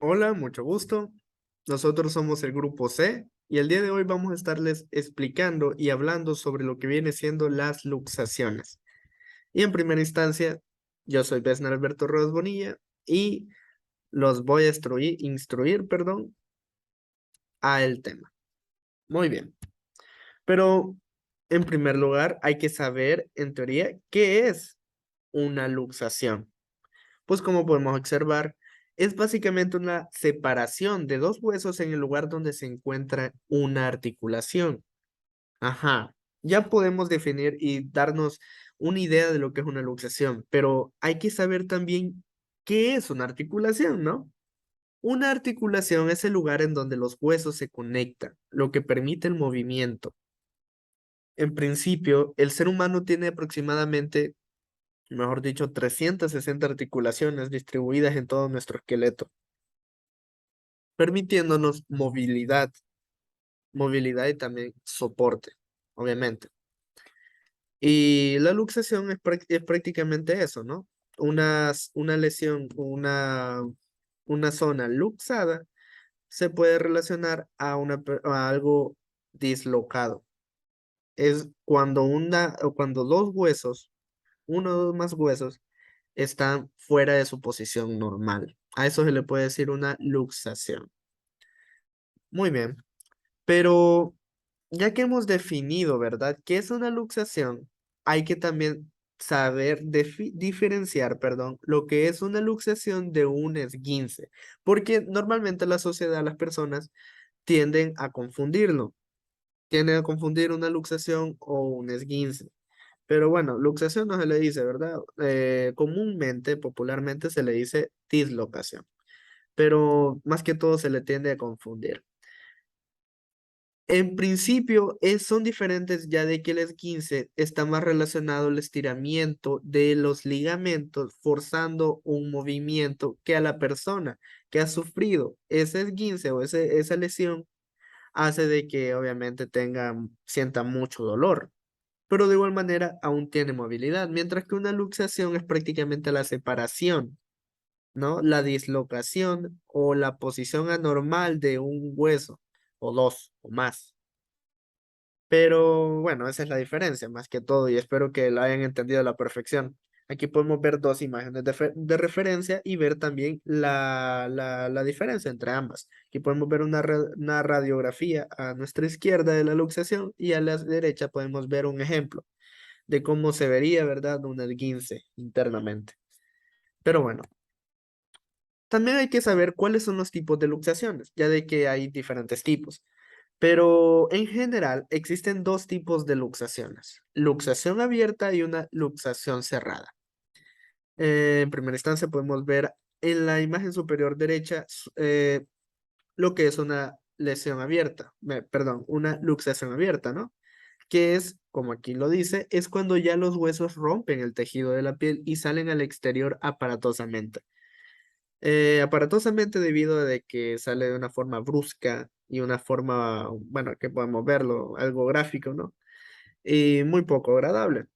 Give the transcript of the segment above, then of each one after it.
Hola, mucho gusto. Nosotros somos el grupo C y el día de hoy vamos a estarles explicando y hablando sobre lo que viene siendo las luxaciones. Y en primera instancia, yo soy Besnar Alberto Rodas Bonilla y los voy a instruir, perdón, a el tema. Muy bien. Pero en primer lugar, hay que saber, en teoría, qué es una luxación. Pues como podemos observar, es básicamente una separación de dos huesos en el lugar donde se encuentra una articulación. Ajá, ya podemos definir y darnos una idea de lo que es una luxación, pero hay que saber también qué es una articulación, ¿no? Una articulación es el lugar en donde los huesos se conectan, lo que permite el movimiento. En principio, el ser humano tiene aproximadamente, mejor dicho, 360 articulaciones distribuidas en todo nuestro esqueleto, permitiéndonos movilidad y también soporte, obviamente. Y la luxación es prácticamente eso, ¿no? Una lesión, una zona luxada se puede relacionar a algo dislocado. Es cuando o cuando dos huesos, uno o dos más huesos, están fuera de su posición normal. A eso se le puede decir una luxación. Muy bien. Pero ya que hemos definido, ¿verdad?, qué es una luxación, hay que también saber diferenciar, perdón, lo que es una luxación de un esguince, porque normalmente la sociedad, las personas tienden a confundirlo, tienden a confundir una luxación o un esguince. Pero bueno, luxación no se le dice, ¿verdad? Comúnmente, popularmente se le dice dislocación, pero más que todo se le tiende a confundir. En principio, son diferentes ya de que el esguince está más relacionado al estiramiento de los ligamentos, forzando un movimiento que a la persona que ha sufrido ese esguince o esa lesión hace de que obviamente sienta mucho dolor, pero de igual manera aún tiene movilidad, mientras que una luxación es prácticamente la separación, ¿no? La dislocación o la posición anormal de un hueso o dos o más. Pero bueno, esa es la diferencia más que todo y espero que la hayan entendido a la perfección. Aquí podemos ver dos imágenes de referencia y ver también la diferencia entre ambas. Aquí podemos ver una radiografía a nuestra izquierda de la luxación y a la derecha podemos ver un ejemplo de cómo se vería, ¿verdad?, un esguince internamente. Pero bueno, también hay que saber cuáles son los tipos de luxaciones, ya de que hay diferentes tipos. Pero en general existen dos tipos de luxaciones, luxación abierta y una luxación cerrada. En primera instancia podemos ver en la imagen superior derecha lo que es una lesión abierta, perdón, una luxación abierta, ¿no? Que es, como aquí lo dice, es cuando ya los huesos rompen el tejido de la piel y salen al exterior aparatosamente. Aparatosamente debido a de que sale de una forma brusca y una forma, bueno, que podemos verlo, algo gráfico, ¿no? Y muy poco agradable.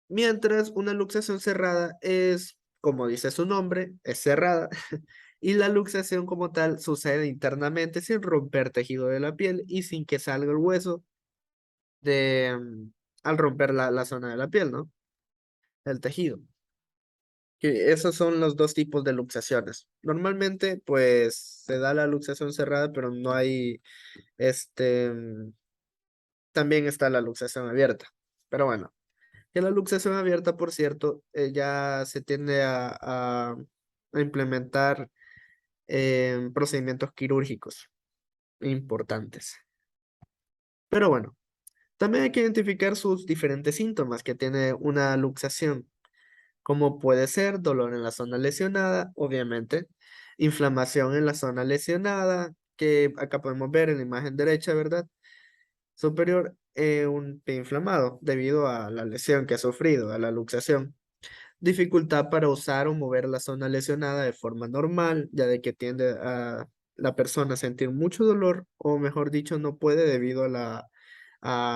Mientras una luxación cerrada es, como dice su nombre, es cerrada, y la luxación como tal sucede internamente sin romper tejido de la piel y sin que salga el hueso al romper la zona de la piel, ¿no? El tejido. Que esos son los dos tipos de luxaciones. Normalmente, pues, se da la luxación cerrada, pero no hay, este, también está la luxación abierta. Pero bueno, que la luxación abierta, por cierto, ya se tiende a implementar procedimientos quirúrgicos importantes. Pero bueno, también hay que identificar sus diferentes síntomas que tiene una luxación, como puede ser dolor en la zona lesionada, obviamente, inflamación en la zona lesionada, que acá podemos ver en la imagen derecha, ¿verdad? Superior, un pie inflamado debido a la lesión que ha sufrido, a la luxación. Dificultad para usar o mover la zona lesionada de forma normal, ya de que tiende a la persona a sentir mucho dolor, o mejor dicho, no puede debido a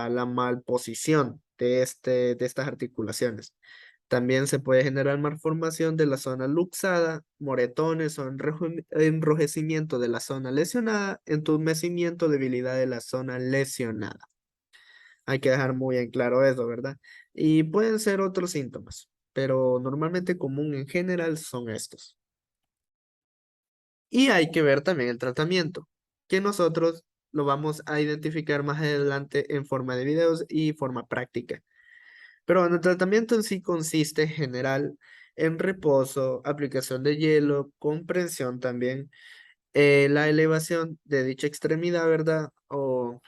la malposición de estas articulaciones. También se puede generar malformación de la zona luxada, moretones o enrojecimiento de la zona lesionada, entumecimiento, debilidad de la zona lesionada. Hay que dejar muy en claro eso, ¿verdad? Y pueden ser otros síntomas, pero normalmente común en general son estos. Y hay que ver también el tratamiento, que nosotros lo vamos a identificar más adelante en forma de videos y forma práctica. Pero bueno, el tratamiento en sí consiste en general en reposo, aplicación de hielo, comprensión también, la elevación de dicha extremidad, ¿verdad? O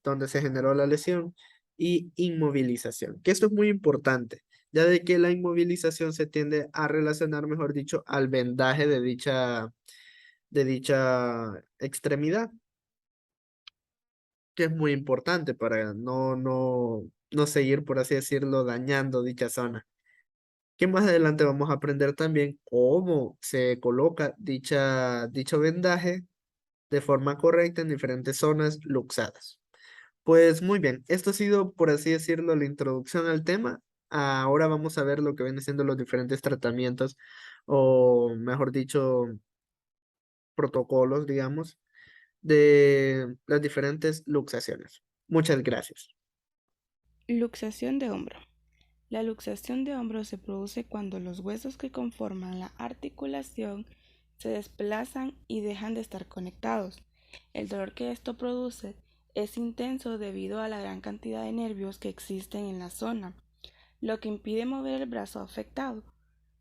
donde se generó la lesión y inmovilización, que esto es muy importante, ya de que la inmovilización se tiende a relacionar, mejor dicho, al vendaje de dicha extremidad, que es muy importante para no seguir, por así decirlo, dañando dicha zona. Que más adelante vamos a aprender también cómo se coloca dicho vendaje de forma correcta en diferentes zonas luxadas. Pues muy bien, esto ha sido, por así decirlo, la introducción al tema. Ahora vamos a ver lo que vienen siendo los diferentes tratamientos, o mejor dicho, protocolos, digamos, de las diferentes luxaciones. Muchas gracias. Luxación de hombro. La luxación de hombro se produce cuando los huesos que conforman la articulación se desplazan y dejan de estar conectados. El dolor que esto produce es intenso debido a la gran cantidad de nervios que existen en la zona, lo que impide mover el brazo afectado.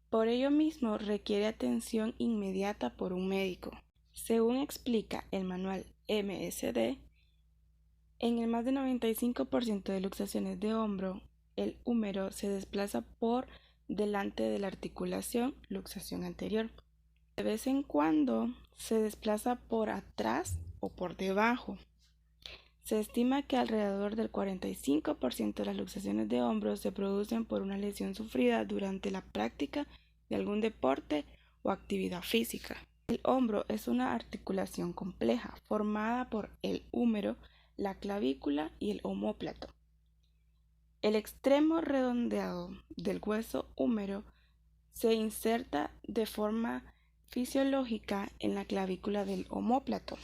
Por ello mismo requiere atención inmediata por un médico. Según explica el manual MSD, en el más del 95% de luxaciones de hombro, el húmero se desplaza por delante de la articulación, luxación anterior. De vez en cuando se desplaza por atrás o por debajo. Se estima que alrededor del 45% de las luxaciones de hombro se producen por una lesión sufrida durante la práctica de algún deporte o actividad física. El hombro es una articulación compleja formada por el húmero, la clavícula y el omóplato. El extremo redondeado del hueso húmero se inserta de forma fisiológica en la clavícula del omóplato,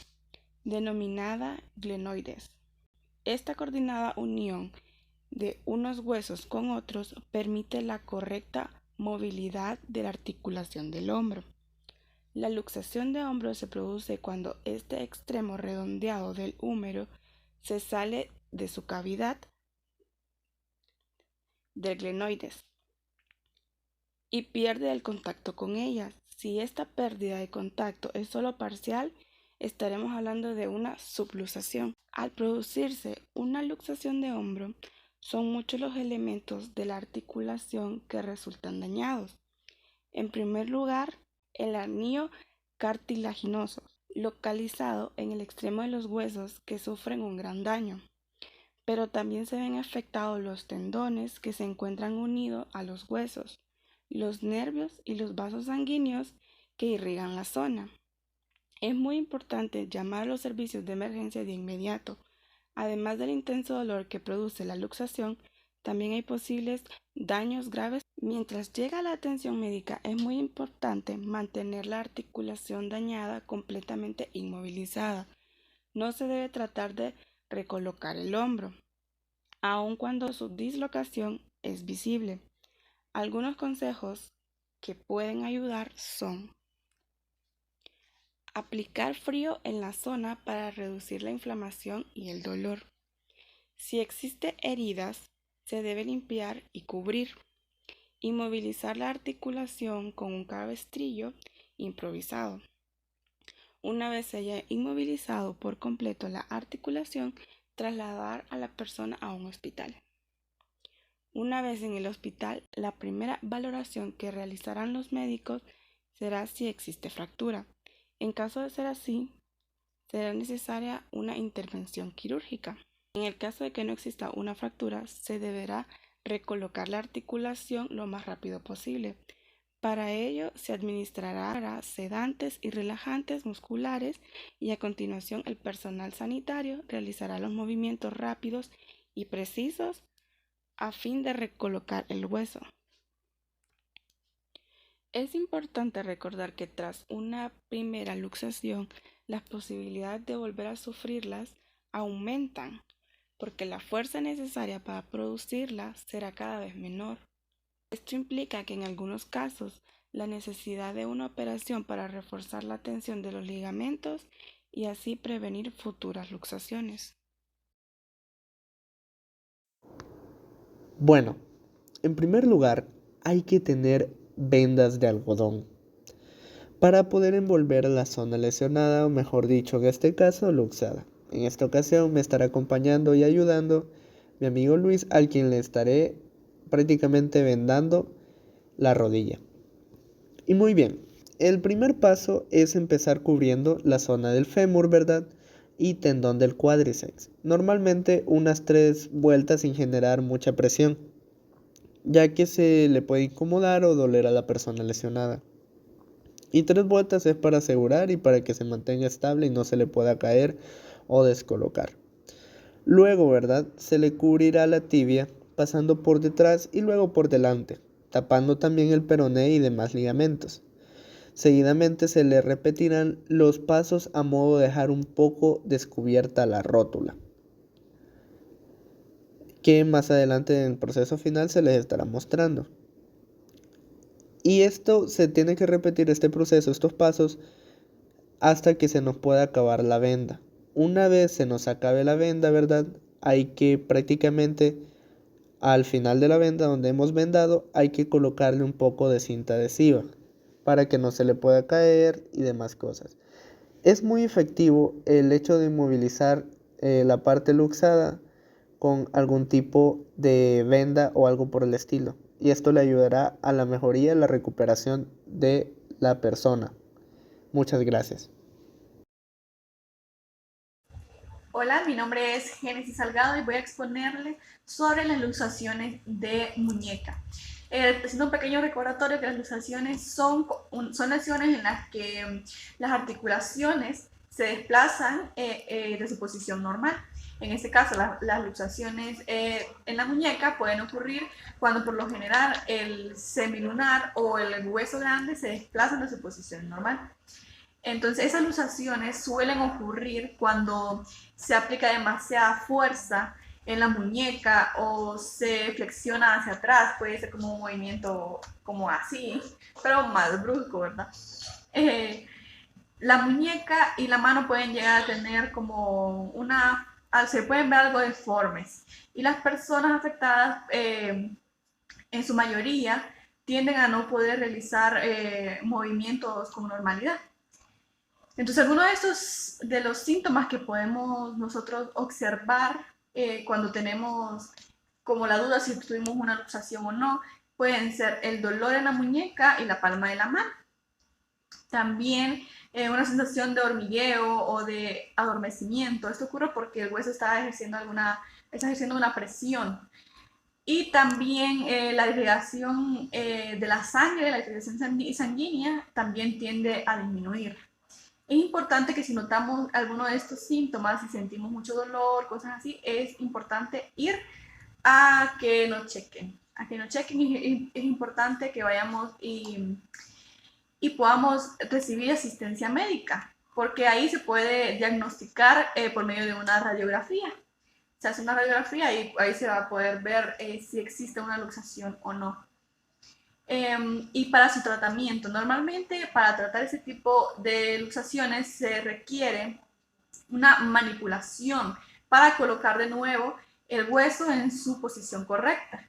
denominada glenoides. Esta coordinada unión de unos huesos con otros permite la correcta movilidad de la articulación del hombro. La luxación de hombro se produce cuando este extremo redondeado del húmero se sale de su cavidad del glenoides y pierde el contacto con ellas. Si esta pérdida de contacto es solo parcial, estaremos hablando de una subluxación. Al producirse una luxación de hombro, son muchos los elementos de la articulación que resultan dañados. En primer lugar, el anillo cartilaginoso, localizado en el extremo de los huesos que sufren un gran daño. Pero también se ven afectados los tendones que se encuentran unidos a los huesos, los nervios y los vasos sanguíneos que irrigan la zona. Es muy importante llamar a los servicios de emergencia de inmediato. Además del intenso dolor que produce la luxación, también hay posibles daños graves. Mientras llega la atención médica, es muy importante mantener la articulación dañada completamente inmovilizada. No se debe tratar de recolocar el hombro, aun cuando su dislocación es visible. Algunos consejos que pueden ayudar son: aplicar frío en la zona para reducir la inflamación y el dolor. Si existen heridas, se debe limpiar y cubrir. Inmovilizar la articulación con un cabestrillo improvisado. Una vez se haya inmovilizado por completo la articulación, trasladar a la persona a un hospital. Una vez en el hospital, la primera valoración que realizarán los médicos será si existe fractura. En caso de ser así, será necesaria una intervención quirúrgica. En el caso de que no exista una fractura, se deberá recolocar la articulación lo más rápido posible. Para ello, se administrará sedantes y relajantes musculares y a continuación el personal sanitario realizará los movimientos rápidos y precisos a fin de recolocar el hueso. Es importante recordar que tras una primera luxación, las posibilidades de volver a sufrirlas aumentan, porque la fuerza necesaria para producirla será cada vez menor. Esto implica que en algunos casos la necesidad de una operación para reforzar la tensión de los ligamentos y así prevenir futuras luxaciones. Bueno, en primer lugar, hay que tener vendas de algodón para poder envolver la zona lesionada, o mejor dicho, en este caso, luxada. En esta ocasión me estará acompañando y ayudando mi amigo Luis, al quien le estaré prácticamente vendando la rodilla. Y muy bien, el primer paso es empezar cubriendo la zona del fémur, ¿verdad? Y tendón del cuádriceps. Normalmente unas 3 vueltas sin generar mucha presión, ya que se le puede incomodar o doler a la persona lesionada. Y 3 vueltas es para asegurar y para que se mantenga estable y no se le pueda caer o descolocar. Luego, ¿verdad? Se le cubrirá la tibia pasando por detrás y luego por delante, tapando también el peroné y demás ligamentos. Seguidamente se le repetirán los pasos a modo de dejar un poco descubierta la rótula, que más adelante en el proceso final se les estará mostrando. Y esto se tiene que repetir, este proceso, estos pasos, hasta que se nos pueda acabar la venda. Una vez se nos acabe la venda, ¿verdad? Hay que prácticamente al final de la venda donde hemos vendado, hay que colocarle un poco de cinta adhesiva para que no se le pueda caer y demás cosas. Es muy efectivo el hecho de inmovilizar la parte luxada con algún tipo de venda o algo por el estilo. Y esto le ayudará a la mejoría y la recuperación de la persona. Muchas gracias. Hola, mi nombre es Génesis Salgado y voy a exponerle sobre las luxaciones de muñeca. Haciendo un pequeño recordatorio que las luxaciones son lesiones en las que las articulaciones se desplazan de su posición normal. En este caso, las luxaciones en la muñeca pueden ocurrir cuando por lo general el semilunar o el hueso grande se desplazan de su posición normal. Entonces, esas luxaciones suelen ocurrir cuando se aplica demasiada fuerza en la muñeca o se flexiona hacia atrás, puede ser como un movimiento como así, pero más brusco, ¿verdad? Eh, la muñeca y la mano pueden llegar a tener como se pueden ver algo deformes y las personas afectadas en su mayoría tienden a no poder realizar movimientos con normalidad. Entonces, algunos de los síntomas que podemos nosotros observar cuando tenemos como la duda si tuvimos una luxación o no, pueden ser el dolor en la muñeca y la palma de la mano. También una sensación de hormigueo o de adormecimiento. Esto ocurre porque el hueso está ejerciendo una presión. Y también la irrigación de la sangre, la irrigación sanguínea, también tiende a disminuir. Es importante que si notamos alguno de estos síntomas, si sentimos mucho dolor, cosas así, es importante ir a que nos chequen. A que nos chequen es importante que vayamos y podamos recibir asistencia médica, porque ahí se puede diagnosticar por medio de una radiografía. Se hace una radiografía y ahí se va a poder ver si existe una luxación o no. Y para su tratamiento, normalmente para tratar ese tipo de luxaciones se requiere una manipulación para colocar de nuevo el hueso en su posición correcta.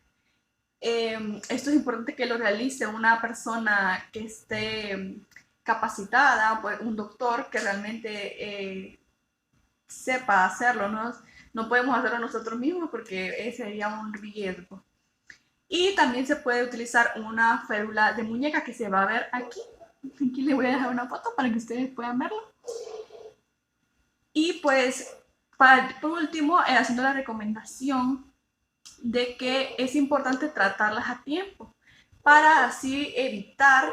Esto es importante que lo realice una persona que esté capacitada, pues un doctor que realmente sepa hacerlo. No podemos hacerlo nosotros mismos porque sería un riesgo. Y también se puede utilizar una férula de muñeca que se va a ver aquí. Aquí le voy a dejar una foto para que ustedes puedan verlo. Y pues, por último, haciendo la recomendación de que es importante tratarlas a tiempo para así evitar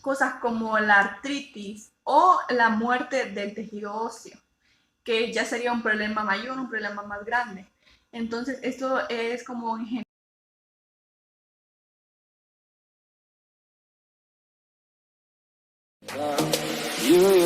cosas como la artritis o la muerte del tejido óseo, que ya sería un problema mayor, un problema más grande. Entonces, esto es como en You